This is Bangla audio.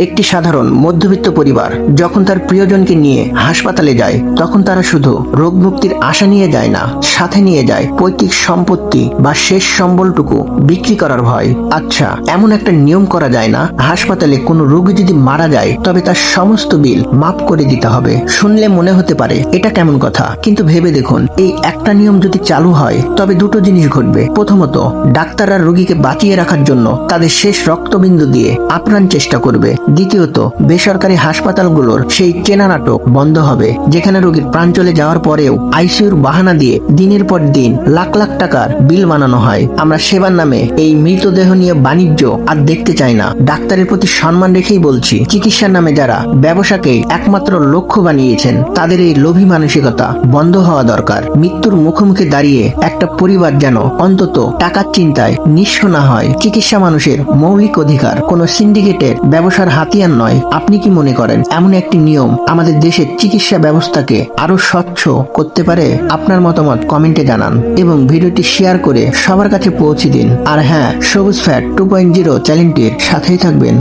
একটি সাধারণ মধ্যবিত্ত পরিবার যখন তার প্রিয়জনকে নিয়ে হাসপাতালে যায়, তখন তারা শুধু রোগ মুক্তির আশা নিয়ে যায় না, সাথে নিয়ে যায় পৈতৃক সম্পত্তি বা শেষ সম্বলটুকু বিক্রি করার ভয়। আচ্ছা, এমন একটা নিয়ম করা যায় না, হাসপাতালে কোনো রোগী যদি মারা যায় তবে তার সমস্ত বিল মাফ করে দিতে হবে? শুনলে মনে হতে পারে এটা কেমন কথা, কিন্তু ভেবে দেখুন, এই একটা নিয়ম যদি চালু হয় তবে দুটো জিনিস ঘটবে। প্রথমত, ডাক্তাররা রোগীকে বাঁচিয়ে রাখার জন্য তাদের শেষ রক্তবিন্দু দিয়ে আপ্রাণ চেষ্টা করবে। দ্বিতীয়ত, বেসরকারি হাসপাতালগুলোর সেই চেনা নাটক বন্ধ হবে, যেখানে রোগীর প্রাণ চলে যাওয়ার পরেও আইসিইউর বাহানা দিয়ে দিনের পর দিন লাখ লাখ টাকার বিল বানানো হয়। আমরা সেবার নামে এই মৃতদেহ নিয়ে বাণিজ্য আর দেখতে চাই না। ডাক্তারের প্রতি সম্মান রেখেই বলছি, চিকিৎসার নামে যারা ব্যবসাকে একমাত্র লক্ষ্য বানিয়েছেন তাদের এই লোভী মানসিকতা বন্ধ হওয়া দরকার। মৃত্যুর মুখোমুখি দাঁড়িয়ে একটা পরিবার যেন অন্তত টাকার চিন্তায় নিঃস্ব না হয়। চিকিৎসা মানুষের মৌলিক অধিকার, কোনো সিন্ডিকেটের ব্যবসার হাতিয়ার নয়। আপনি কি মনে করেন এমন একটি নিয়ম আমাদের দেশের চিকিৎসা ব্যবস্থাকে আরো স্বচ্ছ করতে পারে? আপনার মতামত কমেন্টে জানান এবং ভিডিওটি শেয়ার করে সবার কাছে পৌঁছে দিন। আর হ্যাঁ, সবুজ ফ্যাক্ট 2.0 চ্যানেলটির সাথেই থাকবেন।